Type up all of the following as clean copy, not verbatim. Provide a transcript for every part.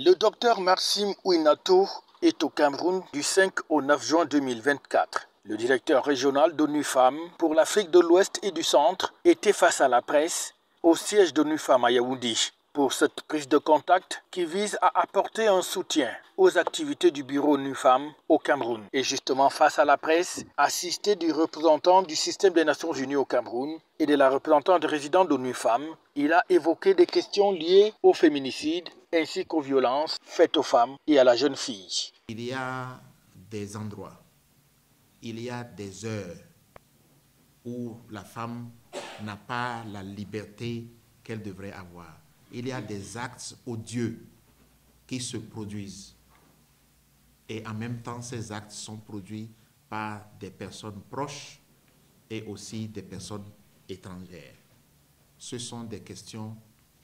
Le docteur Maxime Ouinato est au Cameroun du 5 au 9 juin 2024. Le directeur régional d'ONU Femmes pour l'Afrique de l'Ouest et du Centre était face à la presse au siège d'ONU Femmes à Yaoundé pour cette prise de contact qui vise à apporter un soutien aux activités du bureau ONU Femmes au Cameroun. Et justement face à la presse, assisté du représentant du système des Nations Unies au Cameroun et de la représentante résidente d'ONU Femmes, il a évoqué des questions liées au féminicide ainsi qu'aux violences faites aux femmes et à la jeune fille. Il y a des endroits, il y a des heures où la femme n'a pas la liberté qu'elle devrait avoir. Il y a des actes odieux qui se produisent. Et en même temps, ces actes sont produits par des personnes proches et aussi des personnes étrangères. Ce sont des questions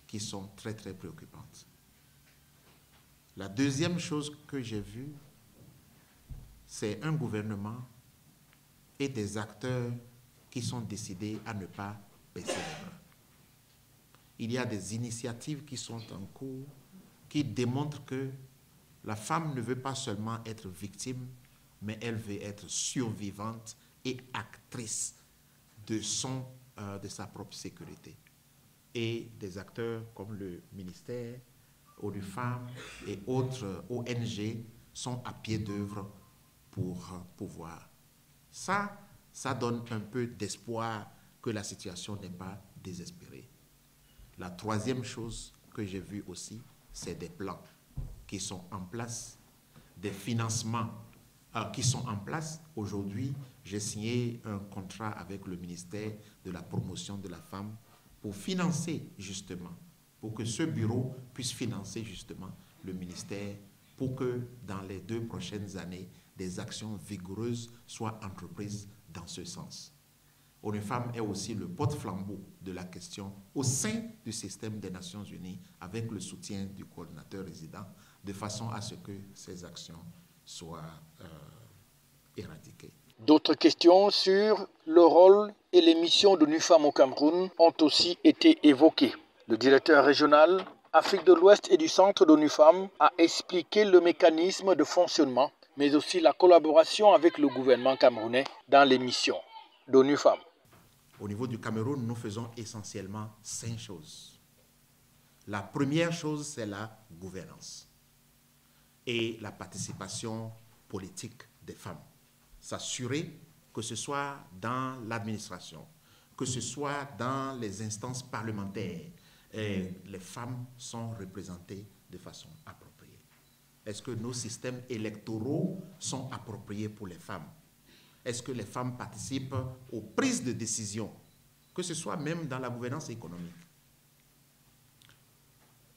qui sont très, très préoccupantes. La deuxième chose que j'ai vue, c'est un gouvernement et des acteurs qui sont décidés à ne pas baisser les bras. Il y a des initiatives qui sont en cours qui démontrent que la femme ne veut pas seulement être victime, mais elle veut être survivante et actrice de sa propre sécurité. Et des acteurs comme le ministère, ONU Femmes et autres ONG sont à pied d'œuvre pour pouvoir. Ça donne un peu d'espoir que la situation n'est pas désespérée. La troisième chose que j'ai vue aussi, c'est des plans qui sont en place, des financements qui sont en place. Aujourd'hui, j'ai signé un contrat avec le ministère de la promotion de la femme pour financer justement, pour que ce bureau puisse financer justement le ministère pour que dans les 2 prochaines années, des actions vigoureuses soient entreprises dans ce sens. ONU Femmes est aussi le porte-flambeau de la question au sein du système des Nations Unies avec le soutien du coordinateur résident de façon à ce que ces actions soient éradiquées. D'autres questions sur le rôle et les missions d'ONU Femmes au Cameroun ont aussi été évoquées. Le directeur régional Afrique de l'Ouest et du Centre d'ONU Femmes a expliqué le mécanisme de fonctionnement, mais aussi la collaboration avec le gouvernement camerounais dans les missions d'ONU Femmes. Au niveau du Cameroun, nous faisons essentiellement 5 choses. La première chose, c'est la gouvernance et la participation politique des femmes. S'assurer que ce soit dans l'administration, que ce soit dans les instances parlementaires, les femmes sont représentées de façon appropriée. Est-ce que nos systèmes électoraux sont appropriés pour les femmes? Est-ce que les femmes participent aux prises de décision, que ce soit même dans la gouvernance économique?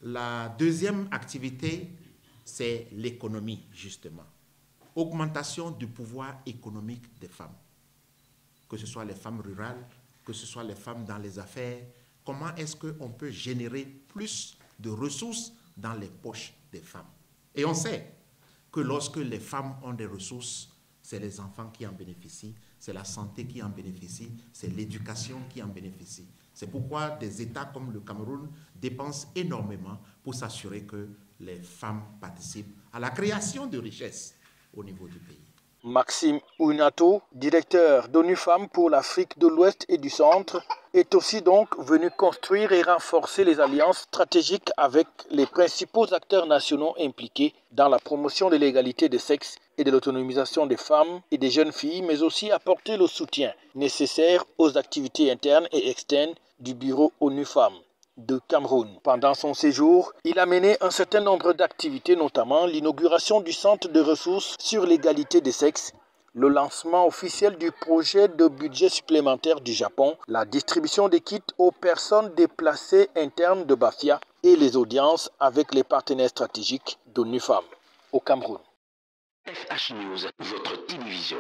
La deuxième activité, c'est l'économie, justement. Augmentation du pouvoir économique des femmes, que ce soit les femmes rurales, que ce soit les femmes dans les affaires. Comment est-ce qu'on peut générer plus de ressources dans les poches des femmes? Et on sait que lorsque les femmes ont des ressources, c'est les enfants qui en bénéficient, c'est la santé qui en bénéficie, c'est l'éducation qui en bénéficie. C'est pourquoi des États comme le Cameroun dépensent énormément pour s'assurer que les femmes participent à la création de richesses au niveau du pays. Maxime Ouinato, directeur d'ONU Femmes pour l'Afrique de l'Ouest et du Centre, est aussi donc venu construire et renforcer les alliances stratégiques avec les principaux acteurs nationaux impliqués dans la promotion de l'égalité des sexes et de l'autonomisation des femmes et des jeunes filles, mais aussi apporter le soutien nécessaire aux activités internes et externes du bureau ONU Femmes de Cameroun. Pendant son séjour, il a mené un certain nombre d'activités, notamment l'inauguration du centre de ressources sur l'égalité des sexes, le lancement officiel du projet de budget supplémentaire du Japon, la distribution des kits aux personnes déplacées internes de Bafia et les audiences avec les partenaires stratégiques d'ONU Femmes au Cameroun. FH News, votre télévision.